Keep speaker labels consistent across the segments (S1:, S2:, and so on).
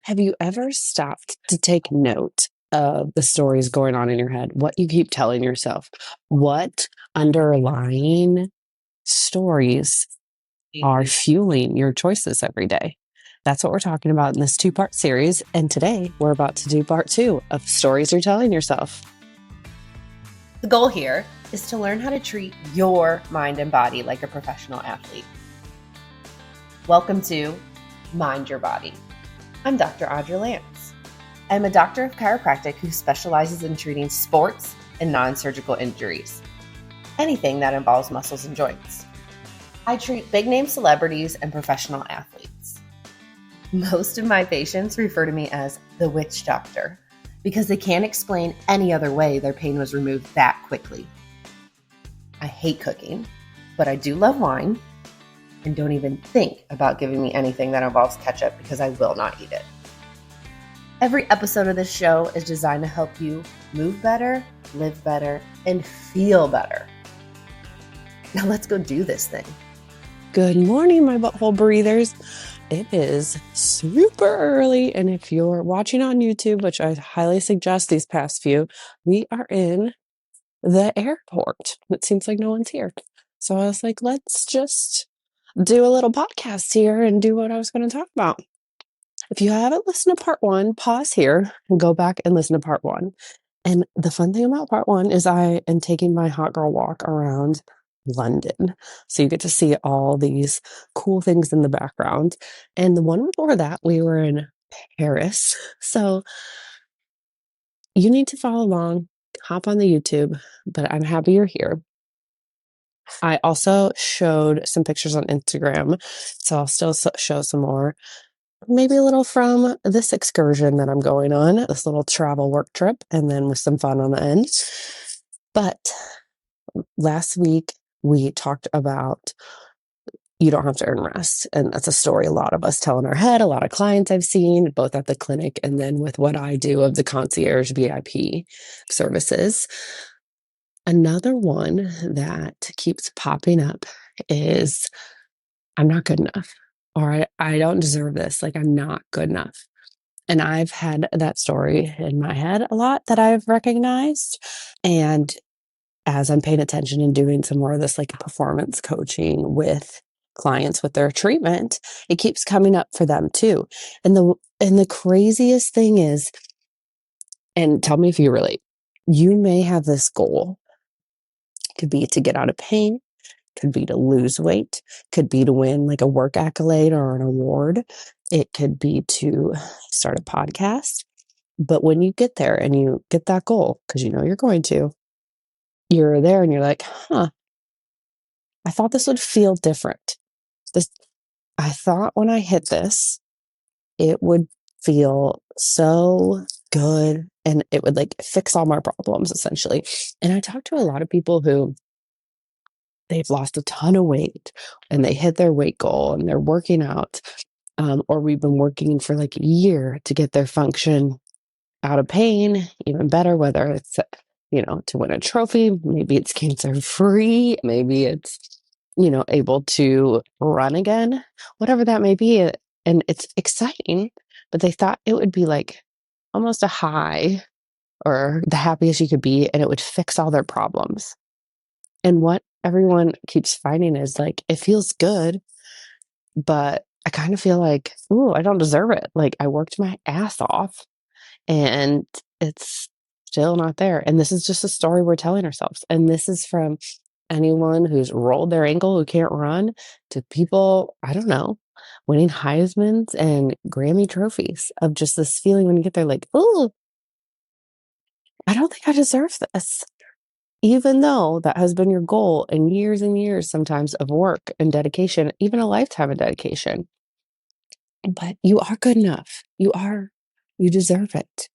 S1: Have you ever stopped to take note of the stories going on in your head? What you keep telling yourself? What underlying stories are fueling your choices every day? That's what we're talking about in this two-part series. And today we're about to do part two of stories you're telling yourself.
S2: The goal here is to learn how to treat your mind and body like a professional athlete. Welcome to Mind Your Body. I'm Dr. Audra Lance. I'm a doctor of chiropractic who specializes in treating sports and non-surgical injuries, anything that involves muscles and joints. I treat big-name celebrities and professional athletes. Most of my patients refer to me as the witch doctor because they can't explain any other way their pain was removed that quickly. I hate cooking, but I do love wine, and don't even think about giving me anything that involves ketchup because I will not eat it. Every episode of this show is designed to help you move better, live better, and feel better. Now let's go do this thing.
S1: Good morning, my butthole breathers. It is super early, and if you're watching on YouTube, which I highly suggest these past few, we are in the airport. It seems like no one's here. So I was like, let's just do a little podcast here and do what I was going to talk about. If you haven't listened to part one, pause here and go back and listen to part one. And the fun thing about part one is I am taking my hot girl walk around London. So you get to see all these cool things in the background. And the one before that, we were in Paris. So you need to follow along, hop on the YouTube, but I'm happy you're here. I also showed some pictures on Instagram, so I'll still show some more. Maybe a little from this excursion that I'm going on, this little travel work trip, and then with some fun on the end. But last week we talked about you don't have to earn rest. And that's a story a lot of us tell in our head, a lot of clients I've seen, both at the clinic and then with what I do of the concierge VIP services. Another one that keeps popping up is I'm not good enough, or I don't deserve this. Like, I'm not good enough. And I've had that story in my head a lot that I've recognized. And as I'm paying attention and doing some more of this like performance coaching with clients with their treatment, it keeps coming up for them too. And the craziest thing is, and tell me if you relate, you may have this goal. It could be to get out of pain, could be to lose weight, could be to win like a work accolade or an award. It could be to start a podcast. But when you get there and you get that goal, because you know you're going to, you're there and you're like, I thought this would feel different. I thought when I hit this, it would feel so good and it would like fix all my problems essentially. And I talked to a lot of people who they've lost a ton of weight and they hit their weight goal and they're working out. Or we've been working for like a year to get their function out of pain, even better, whether it's, to win a trophy, maybe it's cancer free, maybe it's, able to run again, whatever that may be. And it's exciting, but they thought it would be like almost a high or the happiest you could be, and it would fix all their problems. And what everyone keeps finding is like, it feels good, but I kind of feel like, ooh, I don't deserve it. Like I worked my ass off and it's still not there. And this is just a story we're telling ourselves. And this is from anyone who's rolled their ankle who can't run to people, I don't know, winning Heisman's and Grammy trophies of just this feeling when you get there like, oh, I don't think I deserve this. Even though that has been your goal in years and years, sometimes of work and dedication, even a lifetime of dedication. But you are good enough. You deserve it.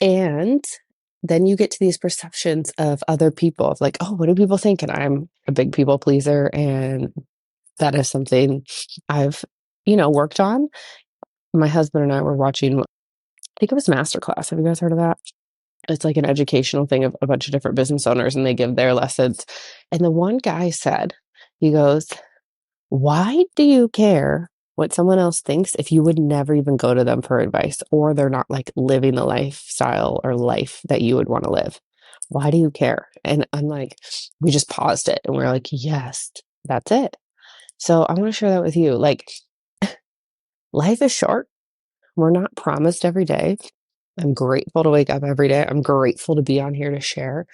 S1: And then you get to these perceptions of other people of like, oh, what do people think? And I'm a big people pleaser. And that is something I've, worked on. My husband and I were watching, I think it was Masterclass. Have you guys heard of that? It's like an educational thing of a bunch of different business owners and they give their lessons. And the one guy said, he goes, why do you care what someone else thinks if you would never even go to them for advice, or they're not like living the lifestyle or life that you would want to live? Why do you care? And I'm like, we just paused it and we're like, yes, that's it. So I want to share that with you. Like, life is short. We're not promised every day. I'm grateful to wake up every day. I'm grateful to be on here to share.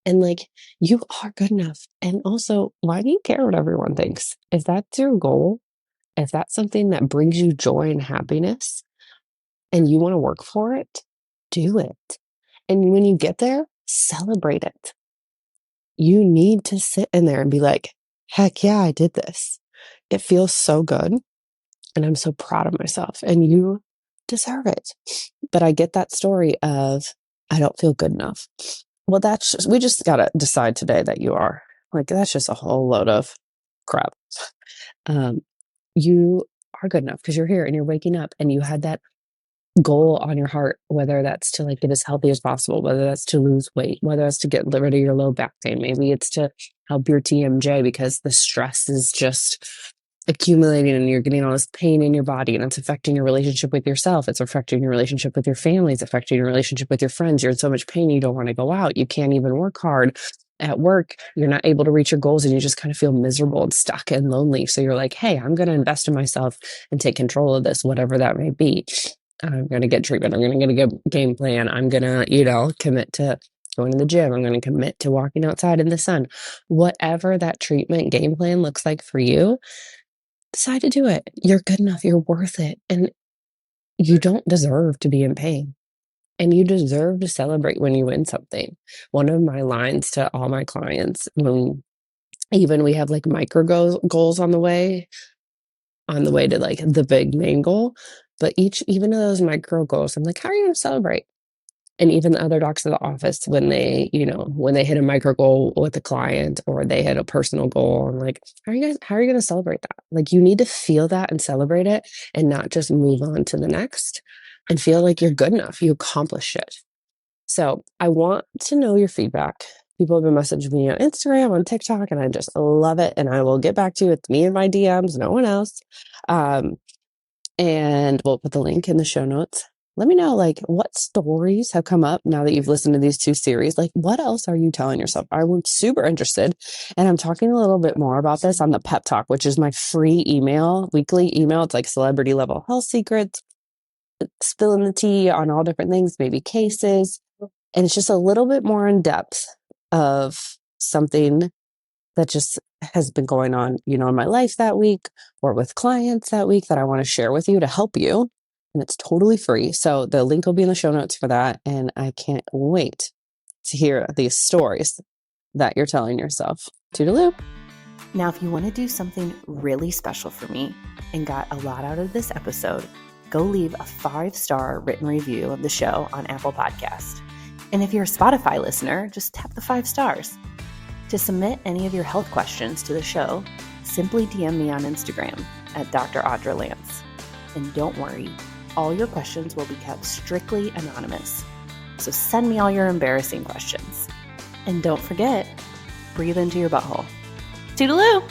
S1: And like, you are good enough. And also, why do you care what everyone thinks? If that's your goal, if that's something that brings you joy and happiness and you want to work for it, do it. And when you get there, celebrate it. You need to sit in there and be like, heck yeah, I did this. It feels so good. And I'm so proud of myself. And you deserve it. But I get that story of, I don't feel good enough. Well, we just got to decide today that you are. Like, that's just a whole load of crap. Um, you are good enough because you're here and you're waking up and you had that goal on your heart, whether that's to like get as healthy as possible, whether that's to lose weight, whether that's to get rid of your low back pain. Maybe it's to help your TMJ because the stress is just accumulating and you're getting all this pain in your body and it's affecting your relationship with yourself. It's affecting your relationship with your family. It's affecting your relationship with your friends. You're in so much pain. You don't want to go out. You can't even work hard at work. You're not able to reach your goals and you just kind of feel miserable and stuck and lonely. So you're like, hey, I'm going to invest in myself and take control of this, whatever that may be. I'm going to get treatment. I'm going to get a game plan. I'm going to, commit to going to the gym. I'm going to commit to walking outside in the sun. Whatever that treatment game plan looks like for you, decide to do it. You're good enough. You're worth it. And you don't deserve to be in pain. And you deserve to celebrate when you win something. One of my lines to all my clients, when even we have like micro goals on the way to like the big main goal, but even of those micro goals, I'm like, how are you going to celebrate? And even the other docs in the office, when they hit a micro goal with a client or they hit a personal goal, I'm like, how are you going to celebrate that? Like, you need to feel that and celebrate it and not just move on to the next and feel like you're good enough. You accomplished it. So I want to know your feedback. People have been messaging me on Instagram, on TikTok, and I just love it. And I will get back to you. It's me and my DMs, no one else. And we'll put the link in the show notes. Let me know, like, what stories have come up now that you've listened to these 2 series. Like, what else are you telling yourself? I'm super interested. And I'm talking a little bit more about this on the Pep Talk, which is my free weekly email. It's like celebrity level health secrets, spilling the tea on all different things, maybe cases. And it's just a little bit more in depth of something that just has been going on, in my life that week or with clients that week that I want to share with you to help you. And it's totally free. So the link will be in the show notes for that. And I can't wait to hear these stories that you're telling yourself. Toodaloo.
S2: Now, if you want to do something really special for me and got a lot out of this episode, go leave a 5-star written review of the show on Apple Podcast. And if you're a Spotify listener, just tap the 5 stars. To submit any of your health questions to the show, simply DM me on Instagram at Dr. Audra Lance. And don't worry, all your questions will be kept strictly anonymous. So send me all your embarrassing questions. And don't forget, breathe into your butthole. Toodaloo!